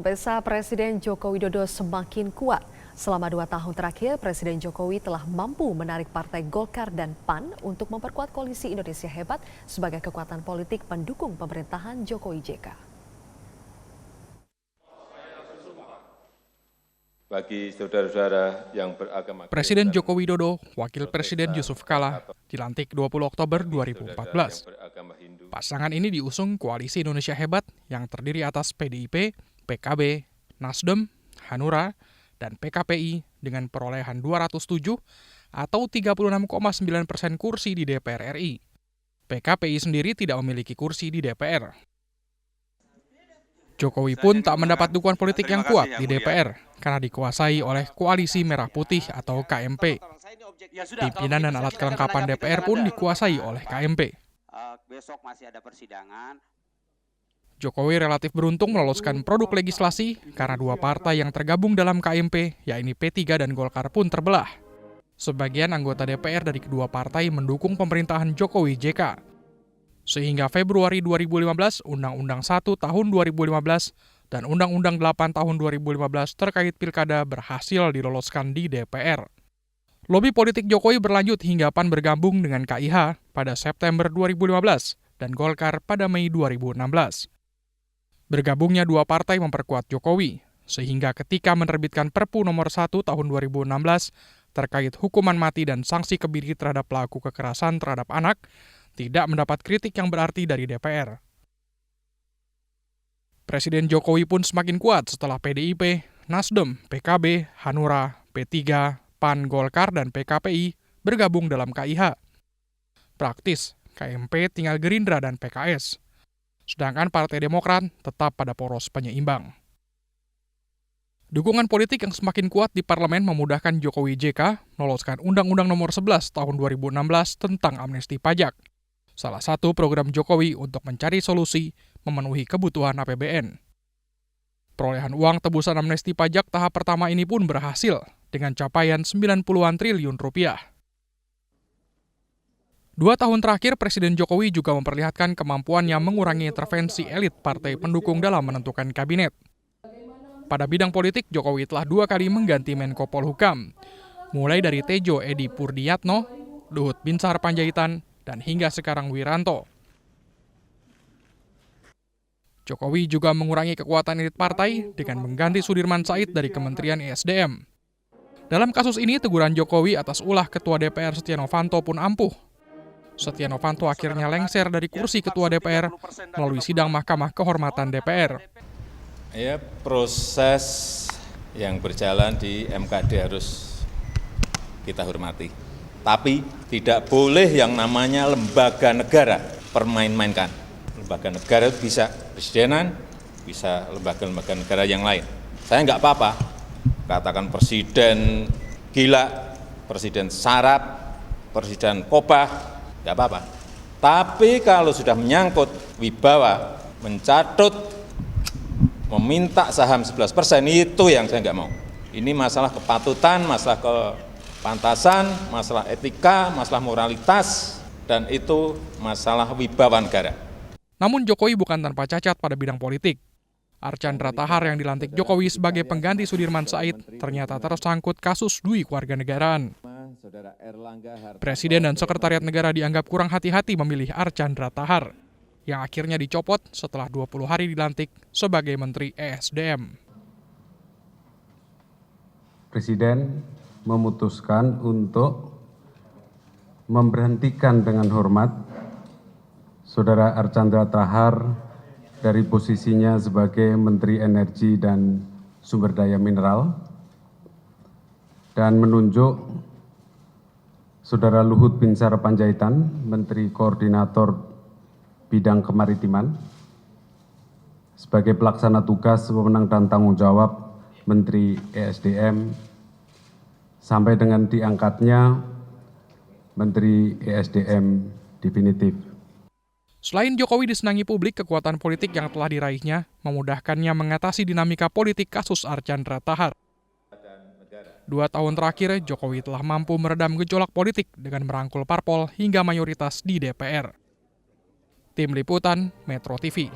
pesa Presiden Joko Widodo semakin kuat. Selama 2 tahun terakhir, Presiden Jokowi telah mampu menarik Partai Golkar dan PAN untuk memperkuat koalisi Indonesia Hebat sebagai kekuatan politik pendukung pemerintahan Jokowi JK. Bagi saudara-saudara yang beragama Presiden Joko Widodo, Wakil Presiden Yusuf Kala, dilantik 20 Oktober 2014. Pasangan ini diusung Koalisi Indonesia Hebat yang terdiri atas PDIP, PKB, Nasdem, Hanura, dan PKPI dengan perolehan 207 atau 36,9% kursi di DPR RI. PKPI sendiri tidak memiliki kursi di DPR. Jokowi pun tak mendapat dukungan politik yang kuat di DPR karena dikuasai oleh Koalisi Merah Putih atau KMP. Pimpinan dan alat kelengkapan DPR pun dikuasai oleh KMP. Jokowi relatif beruntung meloloskan produk legislasi karena 2 partai yang tergabung dalam KMP, yakni P3 dan Golkar pun terbelah. Sebagian anggota DPR dari kedua partai mendukung pemerintahan Jokowi JK. Sehingga Februari 2015, Undang-Undang 1 tahun 2015 dan Undang-Undang 8 tahun 2015 terkait pilkada berhasil diloloskan di DPR. Lobi politik Jokowi berlanjut hingga PAN bergabung dengan KIH pada September 2015 dan Golkar pada Mei 2016. Bergabungnya 2 partai memperkuat Jokowi, sehingga ketika menerbitkan Perpu nomor 1 tahun 2016 terkait hukuman mati dan sanksi kebiri terhadap pelaku kekerasan terhadap anak, tidak mendapat kritik yang berarti dari DPR. Presiden Jokowi pun semakin kuat setelah PDIP, Nasdem, PKB, Hanura, P3, PAN, Golkar, dan PKPI bergabung dalam KIH. Praktis, KMP tinggal Gerindra dan PKS. Sedangkan Partai Demokrat tetap pada poros penyeimbang. Dukungan politik yang semakin kuat di parlemen memudahkan Jokowi JK meloloskan Undang-Undang Nomor 11 Tahun 2016 tentang amnesti pajak. Salah satu program Jokowi untuk mencari solusi memenuhi kebutuhan APBN. Perolehan uang tebusan amnesti pajak tahap pertama ini pun berhasil dengan capaian 90-an triliun rupiah. 2 tahun terakhir, Presiden Jokowi juga memperlihatkan kemampuannya mengurangi intervensi elit partai pendukung dalam menentukan kabinet. Pada bidang politik, Jokowi telah 2 kali mengganti Menko Polhukam, mulai dari Tejo Edi Purdiyatno, Luhut Binsar Panjaitan, dan hingga sekarang Wiranto. Jokowi juga mengurangi kekuatan elit partai dengan mengganti Sudirman Said dari Kementerian ESDM. Dalam kasus ini, teguran Jokowi atas ulah Ketua DPR Setia Novanto pun ampuh. Setia Novanto akhirnya lengser dari kursi Ketua DPR melalui sidang Mahkamah Kehormatan DPR. Ya, proses yang berjalan di MKD harus kita hormati. Tapi tidak boleh yang namanya lembaga negara permain-mainkan. Lembaga negara itu bisa presidenan, bisa lembaga-lembaga negara yang lain. Saya nggak apa-apa, katakan presiden gila, presiden sarap, presiden kobah, nggak apa-apa. Tapi kalau sudah menyangkut wibawa, mencatut, meminta saham 11%, itu yang saya nggak mau. Ini masalah kepatutan, masalah kepantasan, masalah etika, masalah moralitas, dan itu masalah wibawa negara. Namun Jokowi bukan tanpa cacat pada bidang politik. Archandra Tahar yang dilantik Jokowi sebagai pengganti Sudirman Said ternyata tersangkut kasus Dui Kewarganegaraan. Presiden dan Sekretariat Negara dianggap kurang hati-hati memilih Archandra Tahar, yang akhirnya dicopot setelah 20 hari dilantik sebagai Menteri ESDM. Presiden memutuskan untuk memberhentikan dengan hormat Saudara Archandra Tahar dari posisinya sebagai Menteri Energi dan Sumber Daya Mineral dan menunjuk Saudara Luhut Binsar Panjaitan, Menteri Koordinator Bidang Kemaritiman, sebagai pelaksana tugas wewenang dan tanggung jawab Menteri ESDM sampai dengan diangkatnya Menteri ESDM definitif. Selain Jokowi disenangi publik, kekuatan politik yang telah diraihnya memudahkannya mengatasi dinamika politik kasus Archandra Tahar. 2 tahun terakhir, Jokowi telah mampu meredam gejolak politik dengan merangkul parpol hingga mayoritas di DPR. Tim Liputan, Metro TV.